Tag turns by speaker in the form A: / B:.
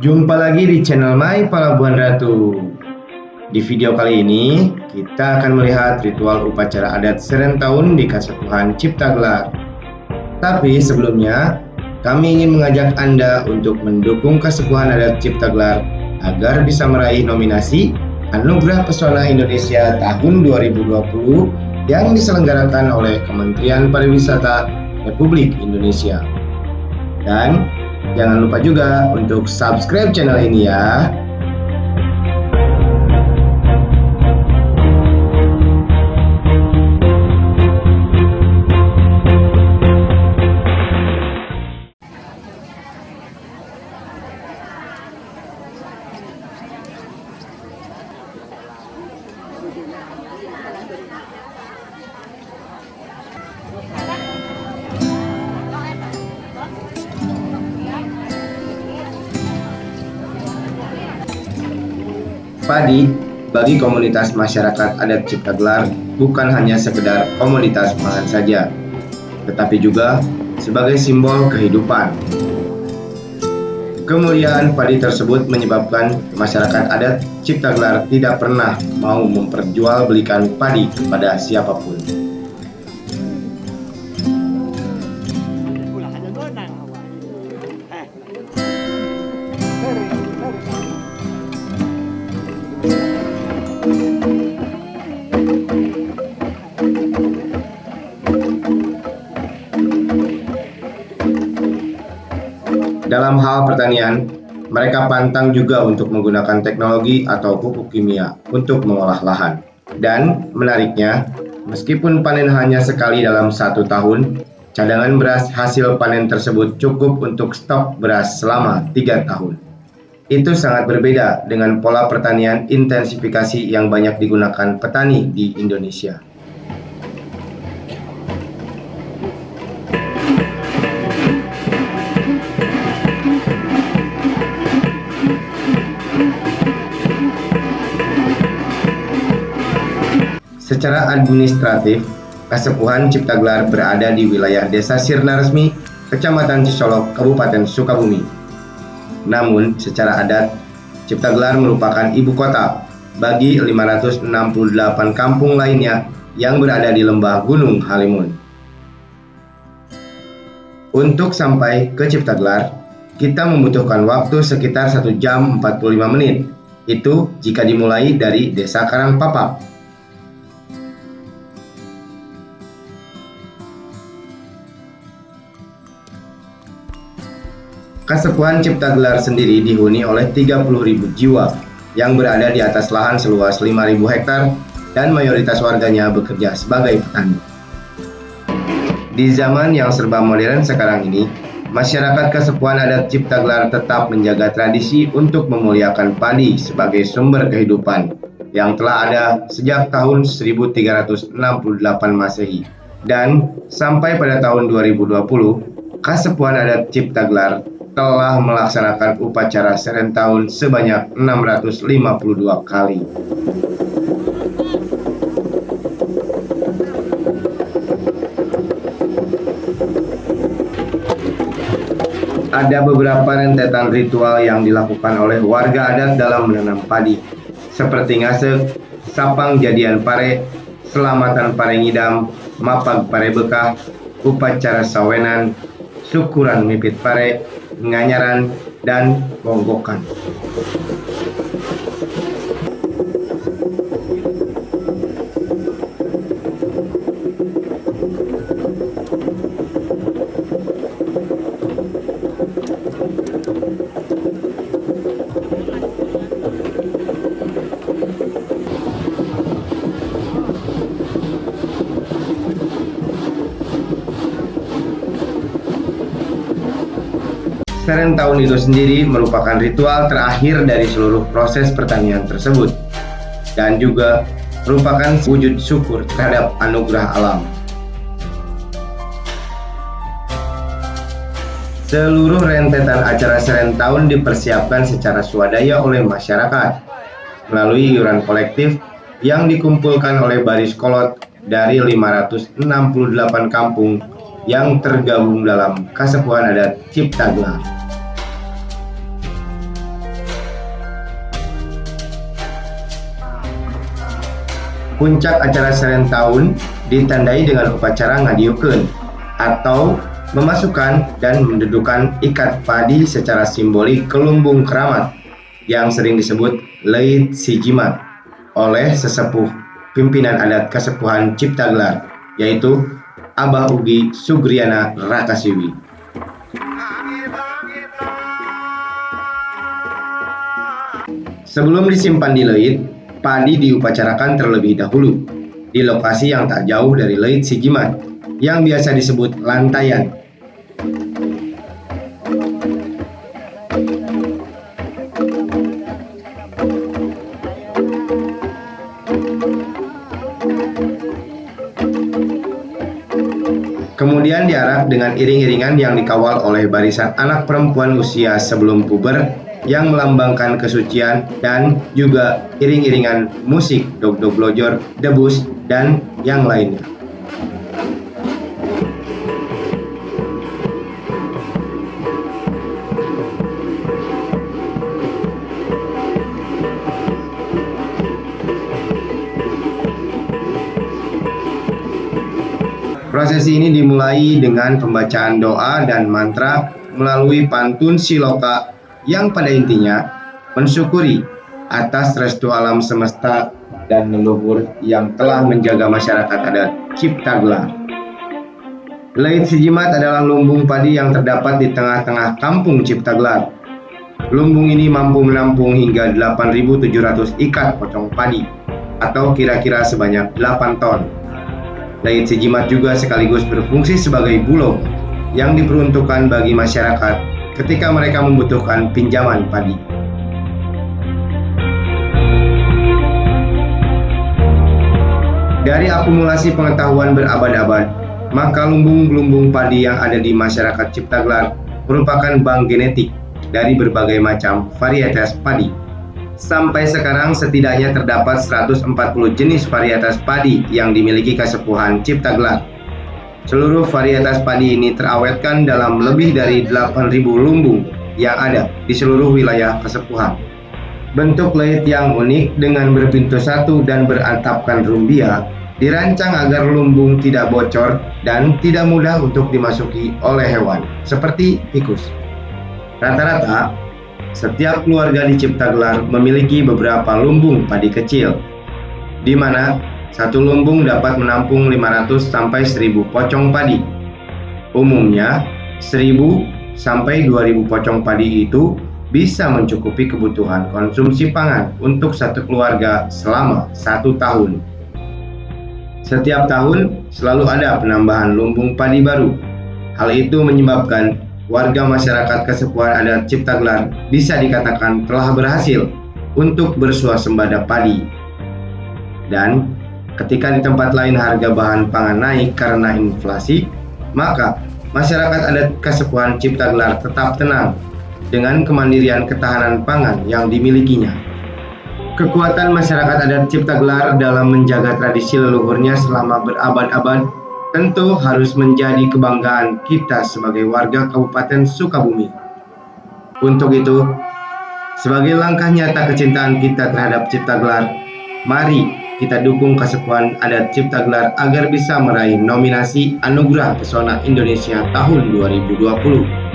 A: Jumpa lagi di channel My Palabuhan Ratu. Di video kali ini, kita akan melihat ritual upacara adat Serentahun di Kasepuhan Ciptagelar. Tapi sebelumnya, kami ingin mengajak Anda untuk mendukung Kasepuhan Adat Ciptagelar agar bisa meraih nominasi Anugerah Pesona Indonesia tahun 2020 yang diselenggarakan oleh Kementerian Pariwisata Republik Indonesia. Dan jangan lupa juga untuk subscribe channel ini ya. Padi bagi komunitas masyarakat adat Ciptagelar bukan hanya sekedar komoditas pangan saja, tetapi juga sebagai simbol kehidupan. Kemuliaan padi tersebut menyebabkan masyarakat adat Ciptagelar tidak pernah mau memperjualbelikan padi kepada siapapun. Dalam hal pertanian, mereka pantang juga untuk menggunakan teknologi atau pupuk kimia untuk mengolah lahan. Dan menariknya, meskipun panen hanya sekali dalam 1 tahun, cadangan beras hasil panen tersebut cukup untuk stok beras selama 3 tahun. Itu sangat berbeda dengan pola pertanian intensifikasi yang banyak digunakan petani di Indonesia. Secara administratif, Kasepuhan Ciptagelar berada di wilayah Desa Sirna Resmi, Kecamatan Cisolok, Kabupaten Sukabumi. Namun, secara adat, Ciptagelar merupakan ibu kota bagi 568 kampung lainnya yang berada di lembah Gunung Halimun. Untuk sampai ke Ciptagelar, kita membutuhkan waktu sekitar 1 jam 45 menit. Itu jika dimulai dari Desa Karangpapak. Kasepuhan Ciptagelar sendiri dihuni oleh 30.000 jiwa yang berada di atas lahan seluas 5.000 hektar dan mayoritas warganya bekerja sebagai petani. Di zaman yang serba modern sekarang ini, masyarakat Kasepuhan Adat Ciptagelar tetap menjaga tradisi untuk memuliakan padi sebagai sumber kehidupan yang telah ada sejak tahun 1368 Masehi. Dan sampai pada tahun 2020, Kasepuhan Adat Ciptagelar telah melaksanakan upacara Serentahun sebanyak 652 kali. Ada beberapa rentetan ritual yang dilakukan oleh warga adat dalam menanam padi, seperti ngasek, sapang jadian pare, selamatan pare ngidam, mapag pare bekah, upacara sawenan, syukuran mipit pare, nganyaran, dan gonggokan. Serentahun itu sendiri merupakan ritual terakhir dari seluruh proses pertanian tersebut dan juga merupakan wujud syukur terhadap anugerah alam. Seluruh rentetan acara Serentahun dipersiapkan secara swadaya oleh masyarakat melalui iuran kolektif yang dikumpulkan oleh Baris Kolot dari 568 kampung yang tergabung dalam Kasepuhan Adat Ciptagelar. Puncak acara serentahun ditandai dengan upacara ngadieukeun atau memasukkan dan mendudukan ikat padi secara simbolik ke lumbung keramat yang sering disebut Leit Sijimat oleh sesepuh pimpinan adat Kasepuhan Ciptagelar, yaitu Abah Ugi Sugriana Rakasiwi. Sebelum disimpan di Leit, padi diupacarakan terlebih dahulu di lokasi yang tak jauh dari Leit Sijimat yang biasa disebut lantaian. Kemudian diarak dengan iring-iringan yang dikawal oleh barisan anak perempuan usia sebelum puber yang melambangkan kesucian dan juga iring-iringan musik dog-dog lojor, debus, dan yang lainnya. Prosesi ini dimulai dengan pembacaan doa dan mantra melalui pantun siloka yang pada intinya mensyukuri atas restu alam semesta dan leluhur yang telah menjaga masyarakat adat Ciptagelar. Leit Sijimat adalah lumbung padi yang terdapat di tengah-tengah kampung Ciptagelar. Lumbung ini mampu menampung hingga 8.700 ikat pocong padi atau kira-kira sebanyak 8 ton. Leit Sijimat juga sekaligus berfungsi sebagai bulog yang diperuntukkan bagi masyarakat ketika mereka membutuhkan pinjaman padi. Dari akumulasi pengetahuan berabad-abad, maka lumbung-lumbung padi yang ada di masyarakat Ciptagelar merupakan bank genetik dari berbagai macam varietas padi. Sampai sekarang setidaknya terdapat 140 jenis varietas padi yang dimiliki Kasepuhan Ciptagelar. Seluruh varietas padi ini terawetkan dalam lebih dari 8.000 lumbung yang ada di seluruh wilayah Kasepuhan. Bentuk leit yang unik dengan berpintu satu dan beratapkan rumbia dirancang agar lumbung tidak bocor dan tidak mudah untuk dimasuki oleh hewan, seperti tikus. Rata-rata, setiap keluarga di Ciptagelar memiliki beberapa lumbung padi kecil, di mana satu lumbung dapat menampung 500 sampai 1000 pocong padi. Umumnya, 1000 sampai 2000 pocong padi itu bisa mencukupi kebutuhan konsumsi pangan untuk satu keluarga selama 1 tahun. Setiap tahun selalu ada penambahan lumbung padi baru. Hal itu menyebabkan warga masyarakat Kasepuhan adat Ciptagelar bisa dikatakan telah berhasil untuk bersuasembada padi. Dan ketika di tempat lain harga bahan pangan naik karena inflasi, maka masyarakat adat Kasepuhan Ciptagelar tetap tenang dengan kemandirian ketahanan pangan yang dimilikinya. Kekuatan masyarakat adat Ciptagelar dalam menjaga tradisi leluhurnya selama berabad-abad tentu harus menjadi kebanggaan kita sebagai warga Kabupaten Sukabumi. Untuk itu, sebagai langkah nyata kecintaan kita terhadap Ciptagelar, mari kita dukung Kasepuhan adat Ciptagelar agar bisa meraih nominasi Anugerah Pesona Indonesia tahun 2020.